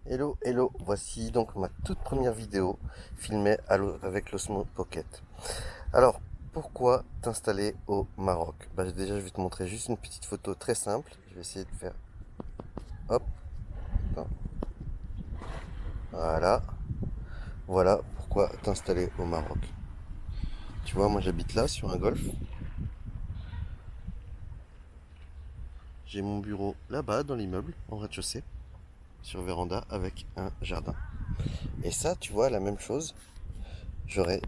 Hello, hello, voici donc ma toute première vidéo filmée avec l'Osmo Pocket. Alors, pourquoi t'installer au Maroc? Déjà, je vais te montrer juste une petite photo très simple. Je vais essayer de faire... Hop, non, voilà. Voilà pourquoi t'installer au Maroc. Tu vois, moi j'habite là, sur un golf. J'ai mon bureau là-bas, dans l'immeuble, en rez-de-chaussée, sur véranda, avec un jardin. Et ça, tu vois, la même chose, j'aurais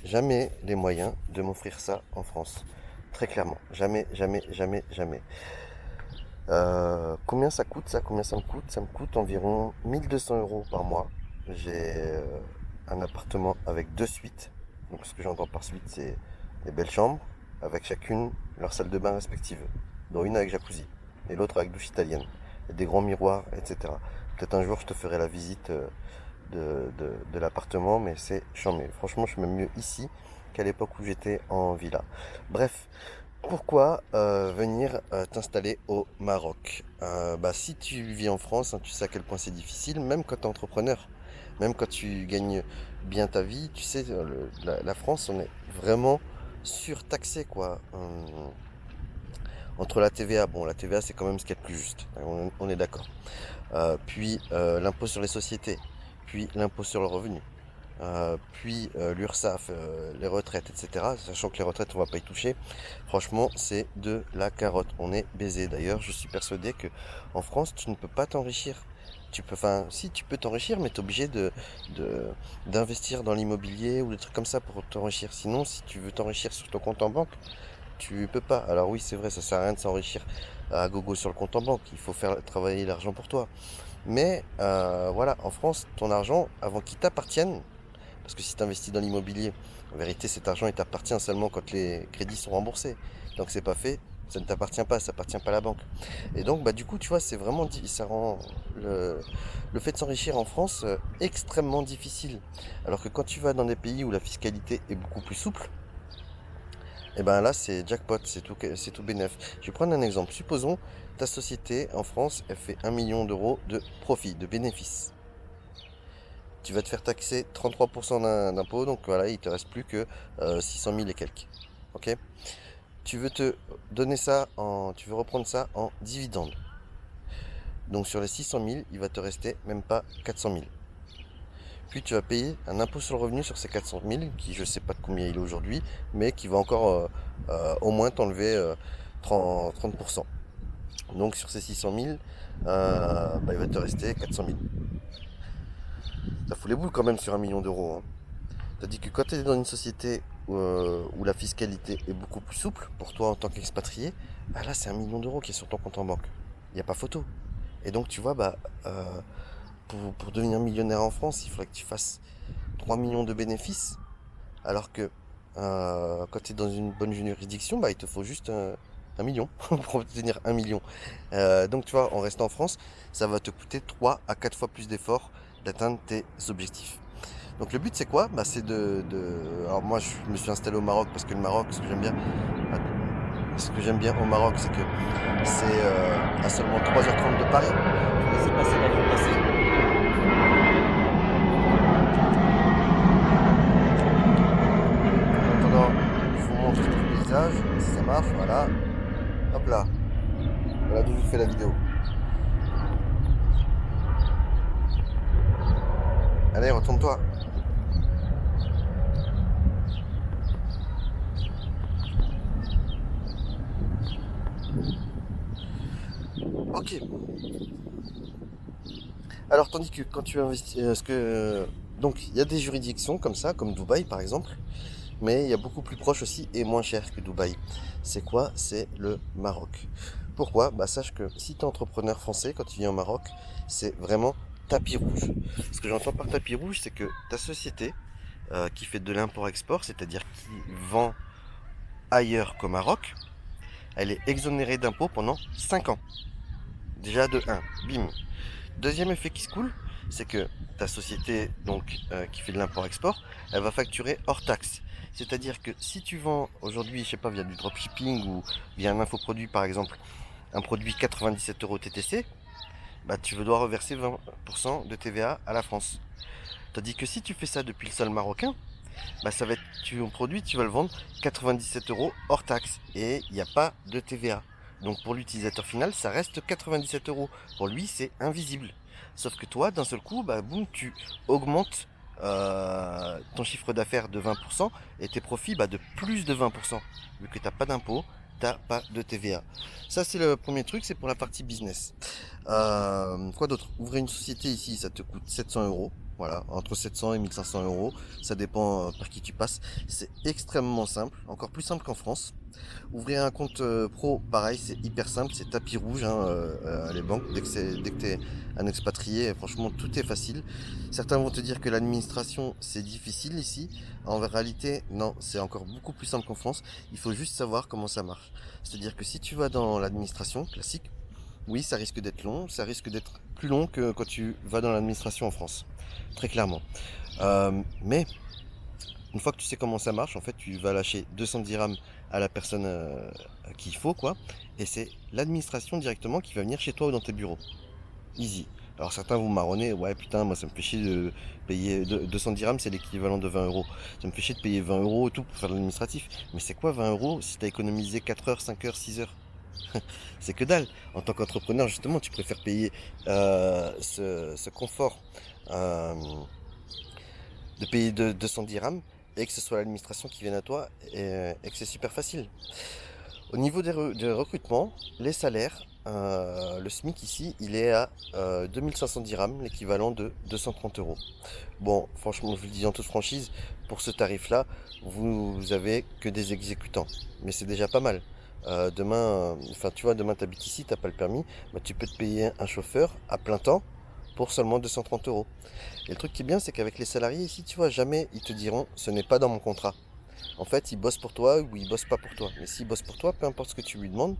jamais les moyens de m'offrir ça en France. Très clairement. Jamais, jamais, jamais, jamais. Combien ça coûte ça? Combien ça me coûte? Ça me coûte environ 1 200 € par mois. J'ai un appartement avec 2 suites. Donc ce que j'entends par suite, c'est des belles chambres, avec chacune leur salle de bain respective. Dont une avec jacuzzi et l'autre avec douche italienne. Et des grands miroirs, etc. Peut-être un jour je te ferai la visite de l'appartement, mais c'est chambé. Franchement, je suis même mieux ici qu'à l'époque où j'étais en villa. Bref, pourquoi venir t'installer au Maroc? Si tu vis en France, hein, tu sais à quel point c'est difficile, même quand tu es entrepreneur, même quand tu gagnes bien ta vie, tu sais, la France, on est vraiment surtaxé, quoi. Entre la TVA, bon, la TVA, c'est quand même ce qu'il y a de plus juste, hein, on est d'accord. Puis l'impôt sur les sociétés, puis l'impôt sur le revenu, puis l'URSSAF, les retraites, etc. Sachant que les retraites, on va pas y toucher. Franchement, c'est de la carotte. On est baisé. D'ailleurs, je suis persuadé que en France, tu ne peux pas t'enrichir. Enfin, si tu peux t'enrichir, mais tu es obligé de- d'investir dans l'immobilier ou des trucs comme ça pour t'enrichir. Sinon, si tu veux t'enrichir sur ton compte en banque, tu peux pas. Alors oui, c'est vrai, ça sert à rien de s'enrichir à gogo sur le compte en banque. Il faut faire travailler l'argent pour toi. Mais voilà, en France, ton argent, avant qu'il t'appartienne, parce que si tu investis dans l'immobilier, en vérité, cet argent, il t'appartient seulement quand les crédits sont remboursés. Donc c'est pas fait, ça ne t'appartient pas, ça appartient pas à la banque. Et donc, du coup, tu vois, c'est vraiment, ça rend le fait de s'enrichir en France extrêmement difficile. Alors que quand tu vas dans des pays où la fiscalité est beaucoup plus souple, et ben là, c'est jackpot, c'est tout bénef. Je vais prendre un exemple. Supposons, ta société en France, elle fait 1 million d'euros de profit, de bénéfice. Tu vas te faire taxer 33% d'impôt, donc voilà, il te reste plus que 600 000 et quelques. Ok? Tu veux tu veux reprendre ça en dividende. Donc sur les 600 000, il va te rester même pas 400 000. Puis tu vas payer un impôt sur le revenu sur ces 400 000, qui je sais pas de combien il est aujourd'hui, mais qui va encore au moins t'enlever 30%. Donc sur ces 600 000, il va te rester 400 000. Ça fout les boules quand même sur 1 million d'euros, hein. Tandis que quand tu es dans une société où la fiscalité est beaucoup plus souple pour toi en tant qu'expatrié, là c'est 1 million d'euros qui est sur ton compte en banque. Il n'y a pas photo. Et donc tu vois, pour devenir millionnaire en France, il faudrait que tu fasses 3 millions de bénéfices. Alors que quand tu es dans une bonne juridiction, il te faut juste 1 million pour obtenir 1 million. Donc tu vois, en restant en France, ça va te coûter 3 à 4 fois plus d'efforts d'atteindre tes objectifs. Donc le but c'est quoi? C'est Alors moi je me suis installé au Maroc parce que le Maroc, ce que j'aime bien au Maroc, c'est que c'est à seulement 3h30 de Paris. Je vais laisser passer l'avion passer. En attendant, je vous montre le paysage, si ça marche, voilà. Hop là. Voilà d'où je fais la vidéo. Allez, retourne-toi. Ok. Alors tandis que quand tu investis, donc il y a des juridictions comme ça, comme Dubaï par exemple. Mais il y a beaucoup plus proche aussi et moins cher que Dubaï. C'est quoi? C'est le Maroc. Pourquoi? Sache que si tu es entrepreneur français, quand tu viens au Maroc, c'est vraiment tapis rouge. Ce que j'entends par tapis rouge, c'est que ta société qui fait de l'import-export, c'est-à-dire qui vend ailleurs qu'au Maroc, elle est exonérée d'impôts pendant 5 ans. Déjà de un, bim. Deuxième effet qui se coule, c'est que ta société donc qui fait de l'import-export, elle va facturer hors taxe. C'est-à-dire que si tu vends aujourd'hui, je sais pas, via du dropshipping ou via un infoproduit par exemple, un produit 97 € TTC, bah, tu dois reverser 20% de TVA à la France. Tandis que si tu fais ça depuis le sol marocain, bah, ça va être, ton produit, tu vas le vendre 97 euros hors taxe et il n'y a pas de TVA. Donc pour l'utilisateur final, ça reste 97 euros. Pour lui, c'est invisible. Sauf que toi, d'un seul coup, bah, boum, tu augmentes ton chiffre d'affaires de 20% et tes profits bah, de plus de 20%. Vu que tu n'as pas d'impôt, tu n'as pas de TVA. Ça, c'est le premier truc, c'est pour la partie business. Quoi d'autre? Ouvrir une société ici, ça te coûte 700 euros. Voilà, entre 700 et 1500 euros, ça dépend par qui tu passes. C'est extrêmement simple, encore plus simple qu'en France. Ouvrir un compte pro, pareil, c'est hyper simple, c'est tapis rouge, hein, les banques. Dès que t'es un expatrié, franchement, tout est facile. Certains vont te dire que l'administration, c'est difficile ici. En réalité, non, c'est encore beaucoup plus simple qu'en France. Il faut juste savoir comment ça marche. C'est-à-dire que si tu vas dans l'administration classique, oui, ça risque d'être long, ça risque d'être plus long que quand tu vas dans l'administration en France, très clairement. Mais une fois que tu sais comment ça marche, en fait, tu vas lâcher 200 dirhams à la personne qu'il faut, quoi, et c'est l'administration directement qui va venir chez toi ou dans tes bureaux. Easy. Alors certains vont marronner, ouais putain, moi ça me fait chier de payer 200 dirhams, c'est l'équivalent de 20 euros. Ça me fait chier de payer 20 euros et tout pour faire de l'administratif. Mais c'est quoi 20 euros si t'as économisé 4 heures, 5 heures, 6 heures? C'est que dalle. En tant qu'entrepreneur, justement, tu préfères payer ce confort euh, de payer 200 dirhams et que ce soit l'administration qui vienne à toi et que c'est super facile. Au niveau des recrutements, les salaires, le SMIC ici, il est à 2500 dirhams, l'équivalent de 230 euros. Bon, franchement, je vous le dis en toute franchise, pour ce tarif-là, vous avez que des exécutants. Mais c'est déjà pas mal. Demain, enfin tu vois, demain t'habites ici, t'as pas le permis, bah, tu peux te payer un chauffeur à plein temps pour seulement 230 euros. Et le truc qui est bien, c'est qu'avec les salariés ici, tu vois, jamais ils te diront ce n'est pas dans mon contrat. En fait, ils bossent pour toi ou ils bossent pas pour toi. Mais s'ils bossent pour toi, peu importe ce que tu lui demandes,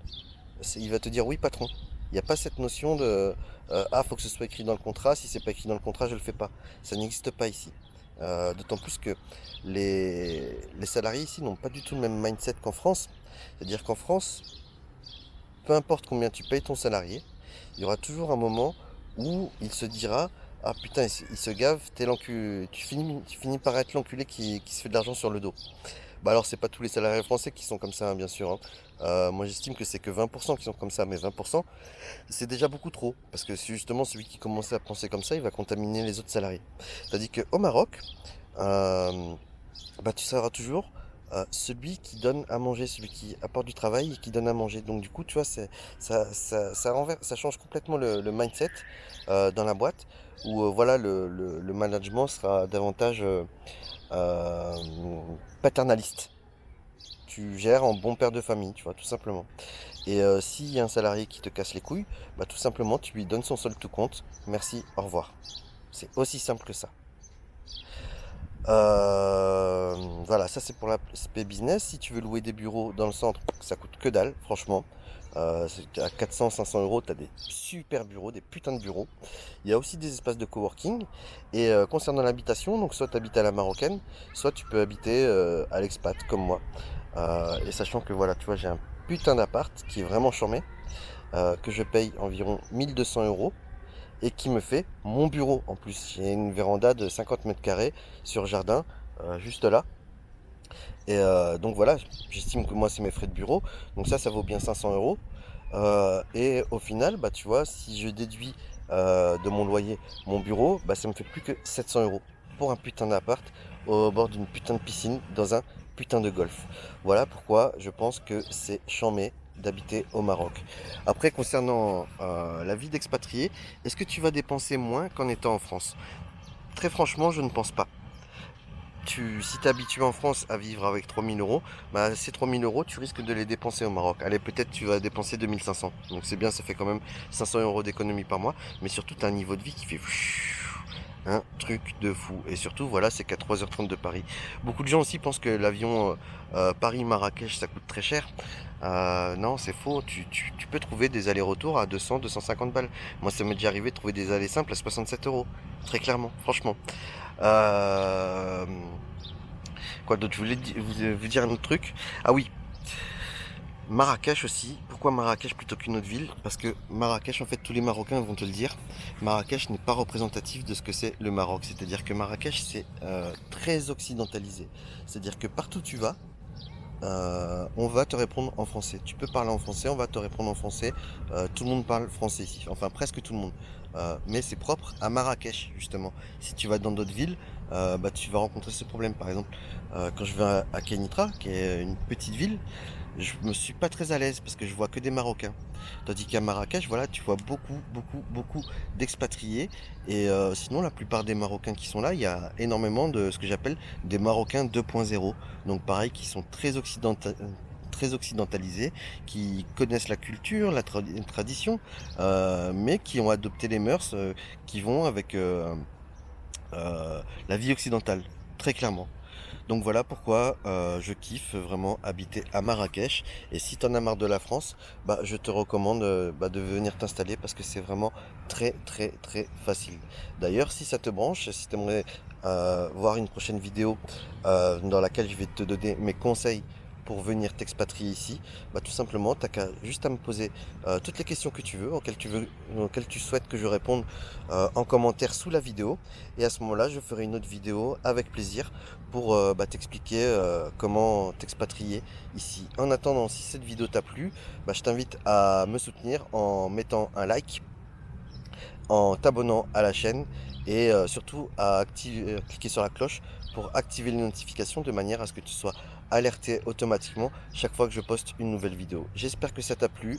il va te dire oui, patron. Il n'y a pas cette notion de ah, faut que ce soit écrit dans le contrat. Si c'est pas écrit dans le contrat, je le fais pas. Ça n'existe pas ici. D'autant plus que les salariés ici n'ont pas du tout le même mindset qu'en France. C'est-à-dire qu'en France, peu importe combien tu payes ton salarié, il y aura toujours un moment où il se dira ah putain, il se gave, t'es l'enculé, tu finis par être l'enculé qui se fait de l'argent sur le dos. Bah alors c'est pas tous les salariés français qui sont comme ça, hein, bien sûr, hein. Moi j'estime que c'est que 20% qui sont comme ça, mais 20% c'est déjà beaucoup trop. Parce que c'est justement celui qui commence à penser comme ça, il va contaminer les autres salariés. Tandis qu'au Maroc, euh, bah, tu seras toujours celui qui donne à manger, celui qui apporte du travail et qui donne à manger. Donc du coup, tu vois, ça change complètement le mindset dans la boîte où voilà, le management sera davantage euh, paternaliste. Tu gères en bon père de famille, tu vois, tout simplement. Et s'il y a un salarié qui te casse les couilles, bah tout simplement, tu lui donnes son solde tout compte. Merci, au revoir. C'est aussi simple que ça. Voilà, ça c'est pour l'aspect business. Si tu veux louer des bureaux dans le centre, ça coûte que dalle, franchement. À 400-500 euros, tu as des super bureaux, des putains de bureaux. Il y a aussi des espaces de coworking. Et concernant l'habitation, donc soit tu habites à la marocaine, soit tu peux habiter à l'expat comme moi. Et sachant que voilà, tu vois, j'ai un putain d'appart qui est vraiment charmé, que je paye environ 1200 euros et qui me fait mon bureau en plus. J'ai une véranda de 50 mètres carrés sur jardin, juste là. Et donc voilà, j'estime que moi c'est mes frais de bureau. Donc ça vaut bien 500 euros. Et au final, bah tu vois, si je déduis de mon loyer mon bureau, bah ça me fait plus que 700 euros pour un putain d'appart au bord d'une putain de piscine dans un putain de golf. Voilà pourquoi je pense que c'est chambé d'habiter au Maroc. Après, concernant la vie d'expatrié, est-ce que tu vas dépenser moins qu'en étant en France? Très franchement, je ne pense pas. Si tu es habitué en France à vivre avec 3000 euros, bah, ces 3000 euros, tu risques de les dépenser au Maroc. Allez, peut-être tu vas dépenser 2500. Donc c'est bien, ça fait quand même 500 euros d'économie par mois. Mais surtout, tu as un niveau de vie qui fait un truc de fou. Et surtout, voilà, c'est qu'à 3h30 de Paris. Beaucoup de gens aussi pensent que l'avion Paris-Marrakech, ça coûte très cher. Non, c'est faux. Tu peux trouver des allers-retours à 200-250 balles. Moi, ça m'est déjà arrivé de trouver des allers simples à 67 euros. Très clairement, franchement. Quoi d'autre? Je voulais vous dire un autre truc. Ah oui, Marrakech aussi. Pourquoi Marrakech plutôt qu'une autre ville? Parce que Marrakech, en fait, tous les Marocains vont te le dire, Marrakech n'est pas représentatif de ce que c'est le Maroc. C'est-à-dire que Marrakech, c'est très occidentalisé. C'est-à-dire que partout où tu vas, on va te répondre en français. Tu peux parler en français, on va te répondre en français. Tout le monde parle français ici, enfin presque tout le monde. Mais c'est propre à Marrakech, justement. Si tu vas dans d'autres villes, bah, tu vas rencontrer ce problème. Par exemple, quand je vais à Kenitra, qui est une petite ville, je me suis pas très à l'aise parce que je vois que des Marocains. Tandis qu'à Marrakech, voilà, tu vois beaucoup d'expatriés. Et sinon, la plupart des Marocains qui sont là, il y a énormément de ce que j'appelle des Marocains 2.0. Donc pareil, qui sont très occidentalisés, qui connaissent la culture, la tradition, mais qui ont adopté les mœurs qui vont avec la vie occidentale, très clairement. Donc voilà pourquoi je kiffe vraiment habiter à Marrakech. Et si t'en as marre de la France, bah, je te recommande de venir t'installer parce que c'est vraiment très facile. D'ailleurs, si ça te branche, si tu aimerais voir une prochaine vidéo dans laquelle je vais te donner mes conseils pour venir t'expatrier ici, bah, tout simplement, t'as qu'à juste à me poser toutes les questions que tu veux, auxquelles tu souhaites que je réponde en commentaire sous la vidéo. Et à ce moment-là, je ferai une autre vidéo avec plaisir pour t'expliquer comment t'expatrier ici. En attendant, si cette vidéo t'a plu, bah, je t'invite à me soutenir en mettant un like, en t'abonnant à la chaîne et surtout à cliquer sur la cloche pour activer les notifications de manière à ce que tu sois alerté automatiquement chaque fois que je poste une nouvelle vidéo. J'espère que ça t'a plu.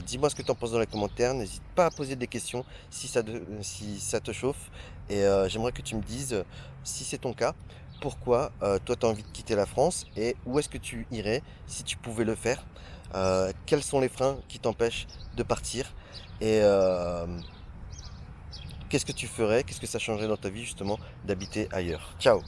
Dis-moi ce que tu en penses dans les commentaires. N'hésite pas à poser des questions si ça te chauffe. Et j'aimerais que tu me dises, si c'est ton cas, pourquoi toi tu as envie de quitter la France et où est-ce que tu irais si tu pouvais le faire. Quels sont les freins qui t'empêchent de partir et qu'est-ce que tu ferais, qu'est-ce que ça changerait dans ta vie justement d'habiter ailleurs? Ciao!